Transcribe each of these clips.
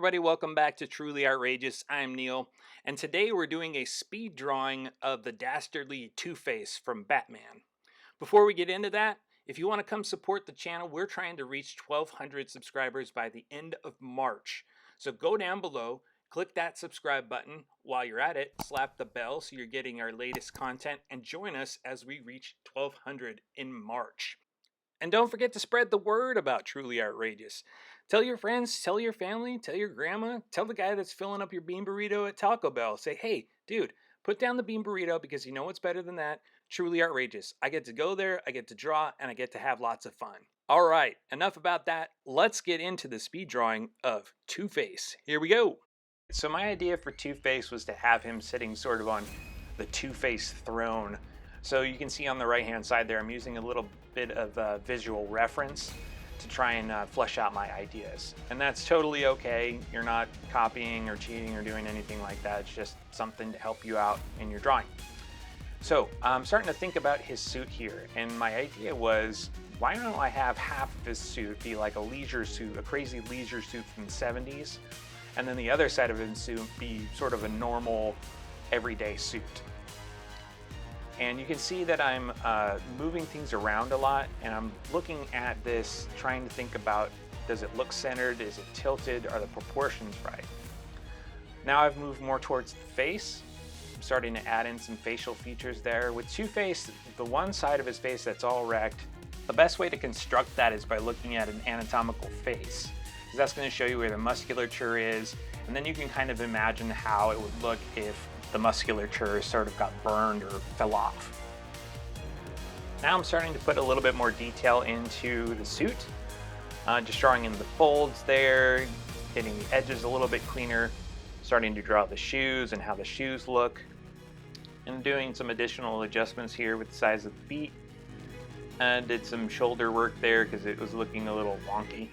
everybody, welcome back to Truly Outrageous. I'm Neil, and today we're doing a speed drawing of the dastardly Two-Face from Batman. Before we get into that, if you want to come support the channel, we're trying to reach 1,200 subscribers by the end of March. So go down below, click that subscribe button. While you're at it, slap the bell so you're getting our latest content, and join us as we reach 1,200 in March. And don't forget to spread the word about Truly Outrageous. Tell your friends, tell your family, tell your grandma, tell the guy that's filling up your bean burrito at Taco Bell. Say, hey, dude, put down the bean burrito because you know what's better than that? Truly Outrageous. I get to go there, I get to draw, and I get to have lots of fun. All right, enough about that. Let's get into the speed drawing of Two-Face. Here we go. So my idea for Two-Face was to have him sitting sort of on the Two-Face throne. So you can see on the right hand side there, I'm using a little bit of visual reference to try and flesh out my ideas. And that's totally okay. You're not copying or cheating or doing anything like that. It's just something to help you out in your drawing. So I'm starting to think about his suit here. And my idea was, why don't I have half of his suit be like a leisure suit, a crazy leisure suit from the 70s. And then the other side of his suit be sort of a normal everyday suit. And you can see that I'm moving things around a lot, and I'm looking at this, trying to think about, does it look centered? Is it tilted? Are the proportions right? Now I've moved more towards the face. I'm starting to add in some facial features there. With Two-Face, the one side of his face that's all wrecked, the best way to construct that is by looking at an anatomical face, because that's going to show you where the musculature is, and then you can kind of imagine how it would look if the musculature sort of got burned or fell off. Now I'm starting to put a little bit more detail into the suit, just drawing in the folds there, getting the edges a little bit cleaner, starting to draw the shoes and how the shoes look, and doing some additional adjustments here with the size of the feet, and did some shoulder work there because it was looking a little wonky.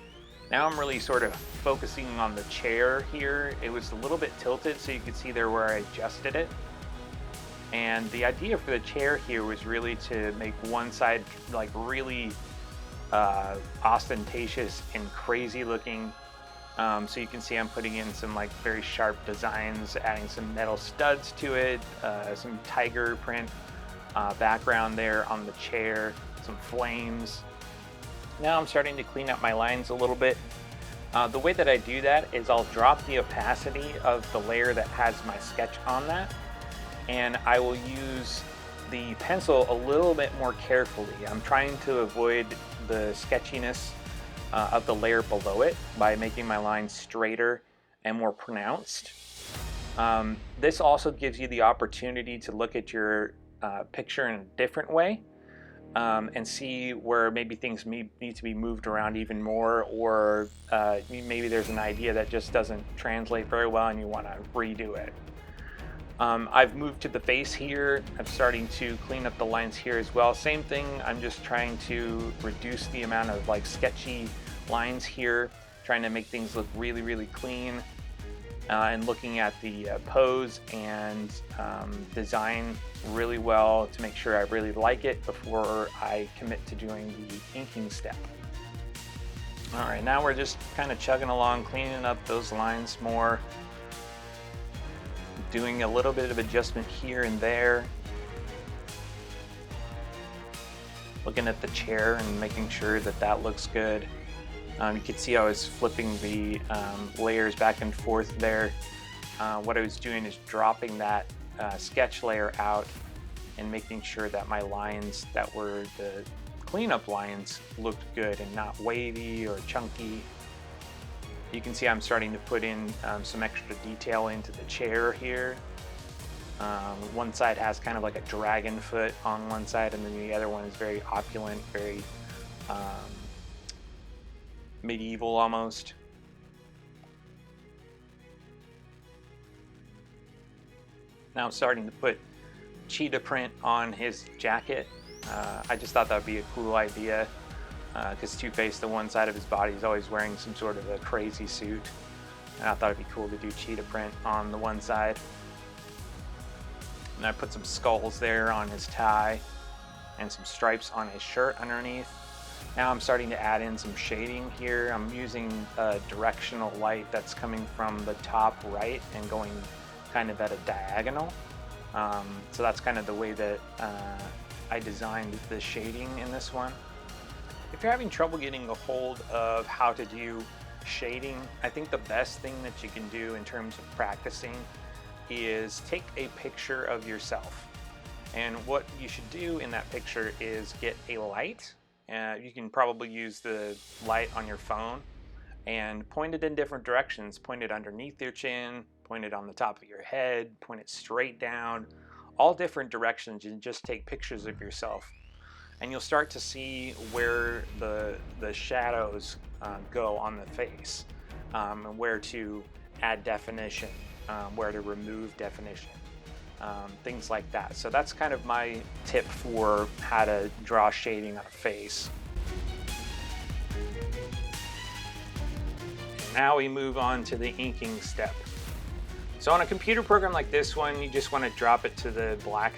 Now I'm really sort of focusing on the chair here. It was a little bit tilted, so you could see there where I adjusted it. And the idea for the chair here was really to make one side like really ostentatious and crazy looking. So you can see I'm putting in some like very sharp designs, adding some metal studs to it, some tiger print background there on the chair, some flames. Now I'm starting to clean up my lines a little bit. The way that I do that is I'll drop the opacity of the layer that has my sketch on that, and I will use the pencil a little bit more carefully. I'm trying to avoid the sketchiness of the layer below it by making my lines straighter and more pronounced. This also gives you the opportunity to look at your picture in a different way. And see where maybe things need to be moved around even more, or maybe there's an idea that just doesn't translate very well and you want to redo it. I've moved to the face here. I'm starting to clean up the lines here as well. Same thing, I'm just trying to reduce the amount of like sketchy lines here, trying to make things look really, really clean, and looking at the pose and design really well to make sure I really like it before I commit to doing the inking step. All right, now we're just kind of chugging along, cleaning up those lines more, doing a little bit of adjustment here and there, looking at the chair and making sure that that looks good. You can see I was flipping the layers back and forth there. What I was doing is dropping that sketch layer out and making sure that my lines that were the cleanup lines looked good and not wavy or chunky. You can see I'm starting to put in some extra detail into the chair here. One side has kind of like a dragon foot on one side, and then the other one is very opulent, very medieval almost. Now I'm starting to put cheetah print on his jacket. I just thought that would be a cool idea because Two-Face, the one side of his body is always wearing some sort of a crazy suit, and I thought it'd be cool to do cheetah print on the one side. And I put some skulls there on his tie and some stripes on his shirt underneath. Now I'm starting to add in some shading here. I'm using a directional light that's coming from the top right and going kind of at a diagonal. So that's kind of the way that I designed the shading in this one. If you're having trouble getting a hold of how to do shading, I think the best thing that you can do in terms of practicing is take a picture of yourself. And what you should do in that picture is get a light. You can probably use the light on your phone and point it in different directions. Point it underneath your chin, point it on the top of your head, point it straight down, all different directions, and just take pictures of yourself. And you'll start to see where the shadows go on the face, and where to add definition, where to remove definition, things like that. So that's kind of my tip for how to draw shading on a face. Now we move on to the inking step. So on a computer program like this one, you just want to drop it to the black.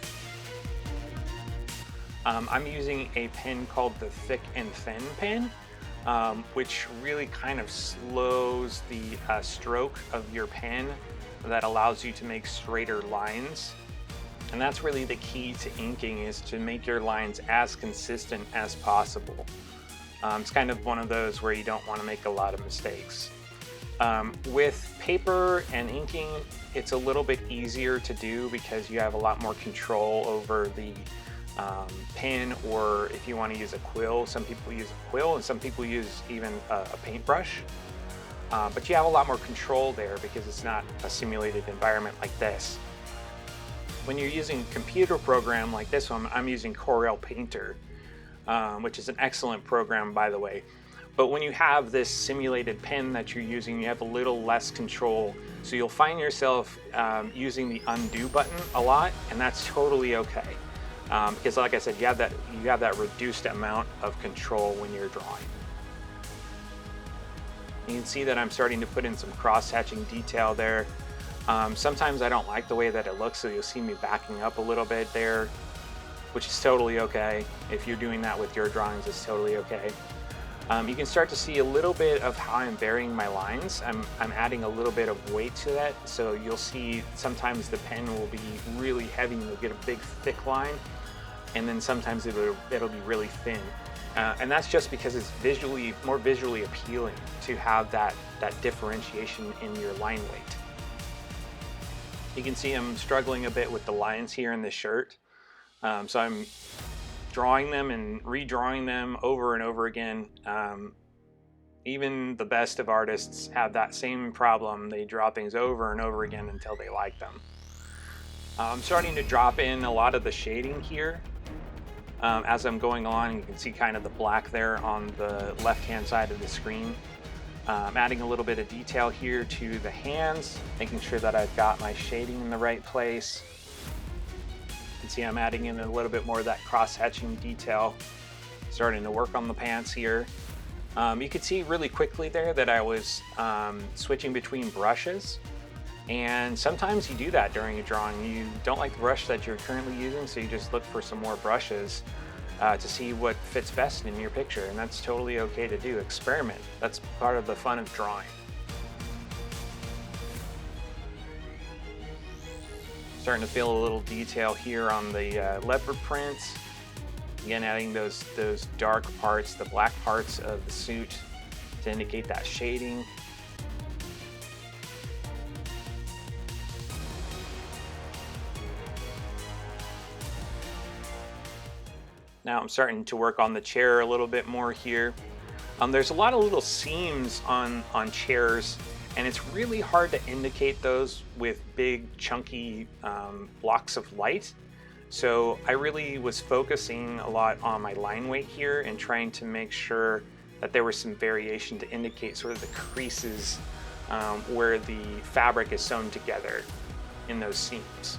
I'm using a pen called the Thick and Thin pen, which really kind of slows the stroke of your pen, that allows you to make straighter lines. And that's really the key to inking, is to make your lines as consistent as possible. It's kind of one of those where you don't want to make a lot of mistakes. With paper and inking, it's a little bit easier to do because you have a lot more control over the pen, or if you want to use a quill. Some people use a quill and some people use even a paintbrush. But you have a lot more control there because it's not a simulated environment like this. When you're using a computer program like this one, I'm using Corel Painter, which is an excellent program, by the way. But when you have this simulated pen that you're using, you have a little less control. So you'll find yourself using the undo button a lot, and that's totally okay. Because like I said, you have that reduced amount of control when you're drawing. You can see that I'm starting to put in some cross-hatching detail there. Sometimes I don't like the way that it looks, so you'll see me backing up a little bit there, which is totally okay. If you're doing that with your drawings, it's totally okay. You can start to see a little bit of how I'm varying my lines. I'm adding a little bit of weight to that, so you'll see sometimes the pen will be really heavy and you'll get a big thick line, and then sometimes it'll be really thin. And that's just because it's more visually appealing to have that differentiation in your line weight. You can see I'm struggling a bit with the lines here in the shirt. So I'm drawing them and redrawing them over and over again. Even the best of artists have that same problem. They draw things over and over again until they like them. I'm starting to drop in a lot of the shading here. As I'm going along, you can see kind of the black there on the left-hand side of the screen. Adding a little bit of detail here to the hands, making sure that I've got my shading in the right place. You can see I'm adding in a little bit more of that cross-hatching detail, starting to work on the pants here. You could see really quickly there that I was switching between brushes. And sometimes you do that during a drawing. You don't like the brush that you're currently using, so you just look for some more brushes to see what fits best in your picture, and that's totally okay to do. Experiment. That's part of the fun of drawing. Starting to feel a little detail here on the leopard print. Again, adding those dark parts, the black parts of the suit to indicate that shading. Now I'm starting to work on the chair a little bit more here. There's a lot of little seams on chairs, and it's really hard to indicate those with big chunky blocks of light. So I really was focusing a lot on my line weight here and trying to make sure that there was some variation to indicate sort of the creases where the fabric is sewn together in those seams.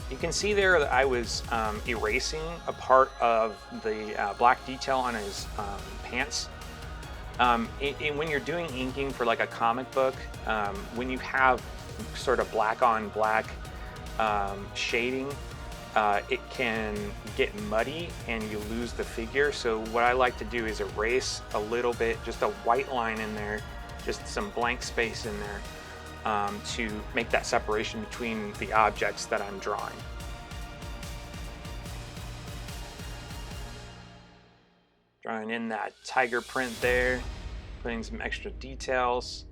You can see there that I was erasing a part of the black detail on his pants. When you're doing inking for like a comic book, when you have sort of black on black, shading, it can get muddy and you lose the figure. So what I like to do is erase a little bit, just a white line in there, just some blank space in there, to make that separation between the objects that I'm drawing. Drawing in that tiger print there, putting some extra details.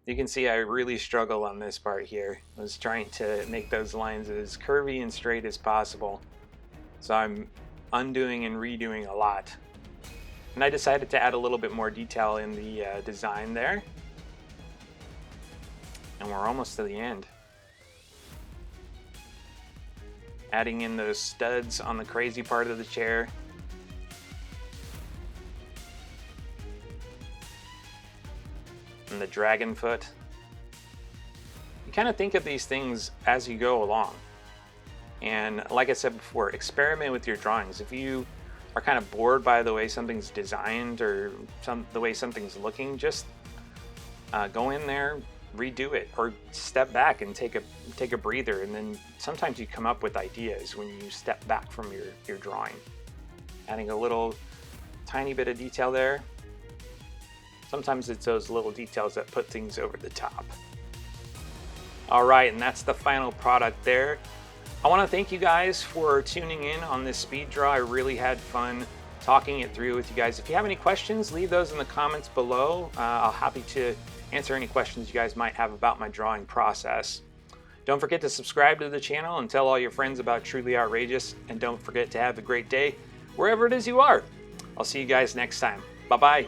You can see I really struggle on this part here. I was trying to make those lines as curvy and straight as possible. So I'm undoing and redoing a lot. And I decided to add a little bit more detail in the design there. And we're almost to the end. Adding in those studs on the crazy part of the chair. And the dragon foot. You kind of think of these things as you go along. And like I said before, experiment with your drawings. If you are kind of bored by the way something's designed or the way something's looking, just go in there, redo it, or step back and take a breather. And then sometimes you come up with ideas when you step back from your drawing. Adding a little tiny bit of detail there. Sometimes it's those little details that put things over the top. All right, and that's the final product there. I want to thank you guys for tuning in on this speed draw. I really had fun talking it through with you guys. If you have any questions, leave those in the comments below. I'll happy to answer any questions you guys might have about my drawing process. Don't forget to subscribe to the channel and tell all your friends about Truly Outrageous. And don't forget to have a great day wherever it is you are. I'll see you guys next time. Bye-bye.